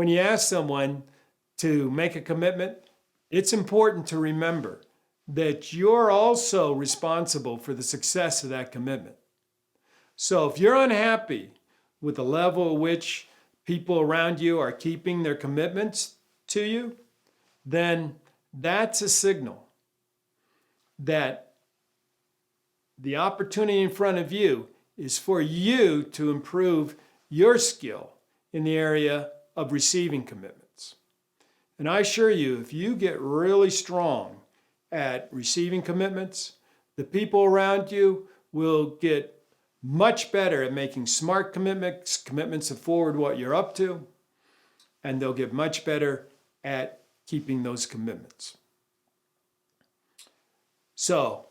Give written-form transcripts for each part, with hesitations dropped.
when you ask someone to make a commitment, it's important to remember that you're also responsible for the success of that commitment. So if you're unhappy with the level at which people around you are keeping their commitments to you, then that's a signal that the opportunity in front of you is for you to improve your skill in the area of receiving commitments. And I assure you, if you get really strong at receiving commitments, the people around you will get much better at making smart commitments that forward what you're up to, and they'll get much better at keeping those commitments. So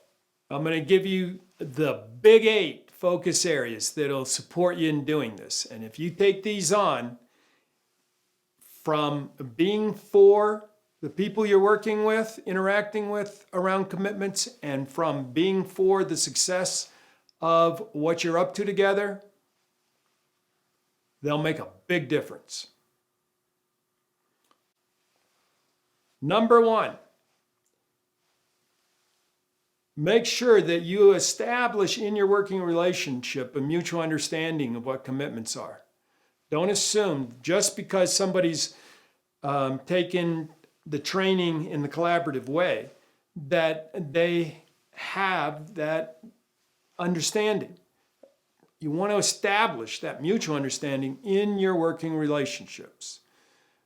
I'm going to give you the big 8 focus areas that'll support you in doing this. And if you take these on, from being for the people you're working with, interacting with around commitments, and from being for the success of what you're up to together, they'll make a big difference. Number 1, make sure that you establish in your working relationship a mutual understanding of what commitments are. Don't assume just because somebody's taken the training in the collaborative way that they have that understanding. You want to establish that mutual understanding in your working relationships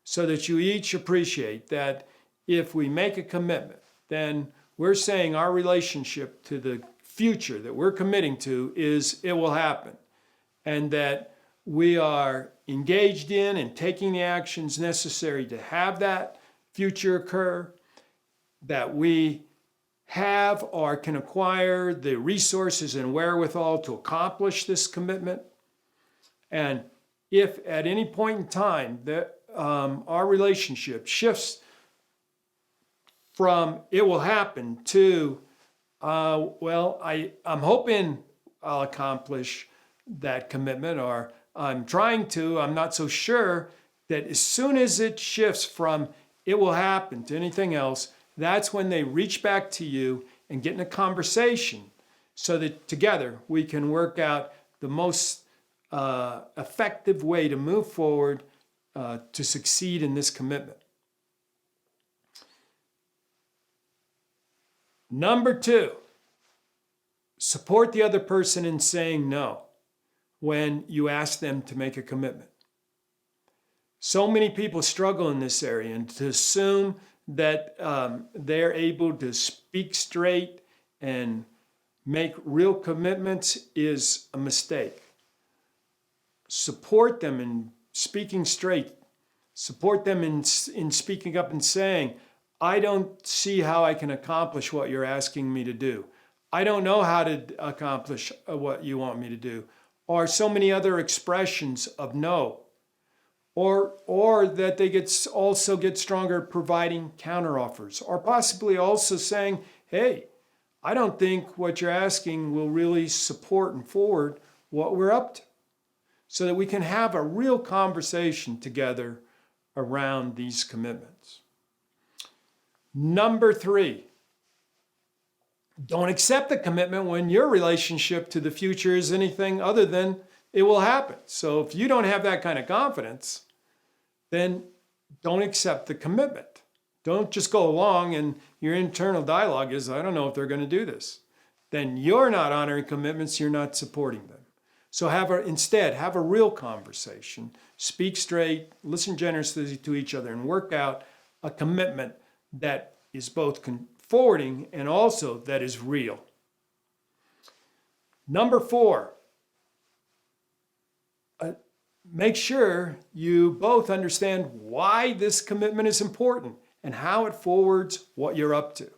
so that you each appreciate that if we make a commitment, then we're saying our relationship to the future that we're committing to is it will happen, and that we are engaged in and taking the actions necessary to have that future occur, that we have or can acquire the resources and wherewithal to accomplish this commitment. And if at any point in time that our relationship shifts from it will happen to, I'm hoping I'll accomplish that commitment, or I'm trying to, I'm not so sure, that as soon as it shifts from it will happen to anything else, that's when they reach back to you and get in a conversation so that together we can work out the most effective way to move forward to succeed in this commitment. Number 2, support the other person in saying no when you ask them to make a commitment. So many people struggle in this area, and to assume that they're able to speak straight and make real commitments is a mistake. Support them in speaking straight. Support them in speaking up and saying, I don't see how I can accomplish what you're asking me to do. I don't know how to accomplish what you want me to do. Or so many other expressions of no. Or that they also get stronger at providing counteroffers. Or possibly also saying, hey, I don't think what you're asking will really support and forward what we're up to. So that we can have a real conversation together around these commitments. Number 3, don't accept the commitment when your relationship to the future is anything other than it will happen. So if you don't have that kind of confidence, then don't accept the commitment. Don't just go along and your internal dialogue is, I don't know if they're going to do this. Then you're not honoring commitments, you're not supporting them. So instead, have a real conversation, speak straight, listen generously to each other, and work out a commitment that is both forwarding and also that is real. Number 4, make sure you both understand why this commitment is important and how it forwards what you're up to.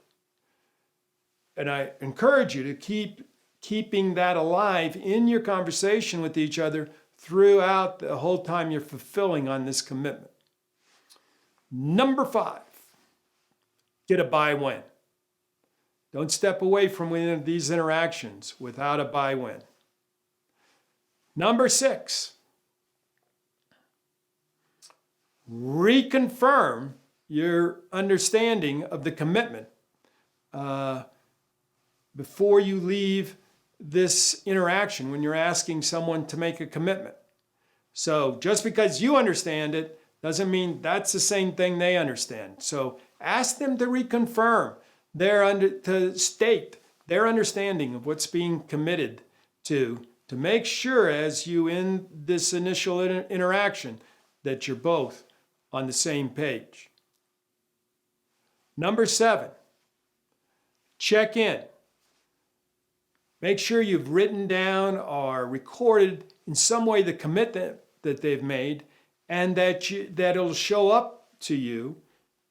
And I encourage you to keeping that alive in your conversation with each other throughout the whole time you're fulfilling on this commitment. Number 5, get a buy-win. Don't step away from one of these interactions without a buy-win. Number 6, reconfirm your understanding of the commitment before you leave this interaction when you're asking someone to make a commitment. So just because you understand it doesn't mean that's the same thing they understand. So ask them to reconfirm to state their understanding of what's being committed to make sure as you end this initial interaction that you're both on the same page. Number 7, check in. Make sure you've written down or recorded in some way the commitment that they've made, and that it'll show up to you.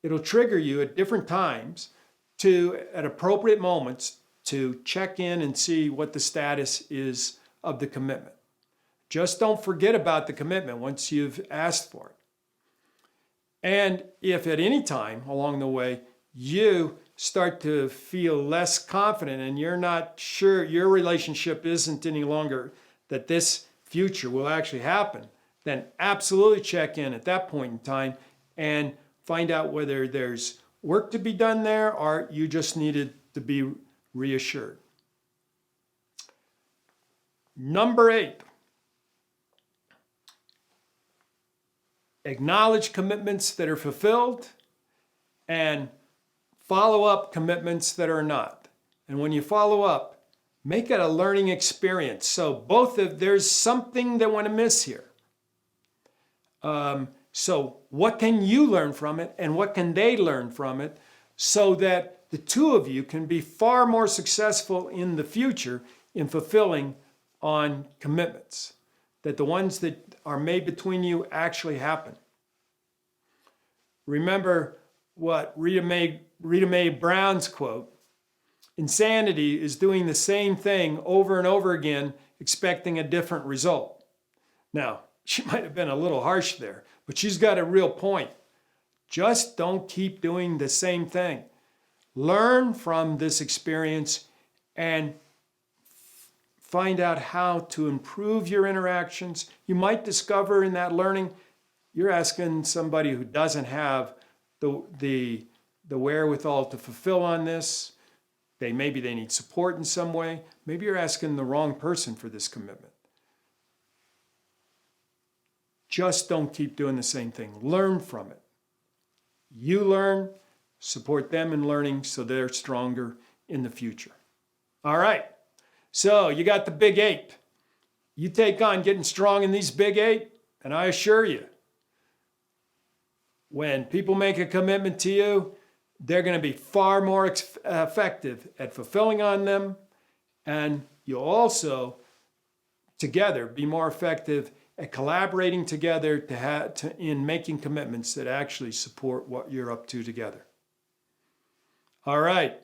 It'll trigger you at different times at appropriate moments to check in and see what the status is of the commitment. Just don't forget about the commitment once you've asked for it. And if at any time along the way you start to feel less confident and you're not sure your relationship isn't any longer that this future will actually happen, then absolutely check in at that point in time and find out whether there's work to be done there or you just needed to be reassured. Number 8, acknowledge commitments that are fulfilled and follow up commitments that are not. And when you follow up, make it a learning experience. So there's something they want to miss here. So what can you learn from it and what can they learn from it so that the two of you can be far more successful in the future in fulfilling on commitments, that the ones that are made between you actually happen. Remember what Rita Mae Brown's quote, insanity is doing the same thing over and over again, expecting a different result. Now, she might have been a little harsh there, but she's got a real point. Just don't keep doing the same thing. Learn from this experience and find out how to improve your interactions. You might discover in that learning, you're asking somebody who doesn't have the wherewithal to fulfill on this. Maybe they need support in some way. Maybe you're asking the wrong person for this commitment. Just don't keep doing the same thing. Learn from it. You learn, support them in learning so they're stronger in the future. All right. So you got the big 8. You take on getting strong in these big 8, and I assure you, when people make a commitment to you, they're going to be far more effective at fulfilling on them, and you'll also, together, be more effective at collaborating together in making commitments that actually support what you're up to together. All right.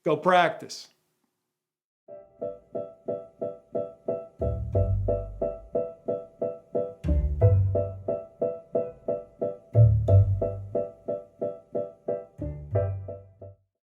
Go practice.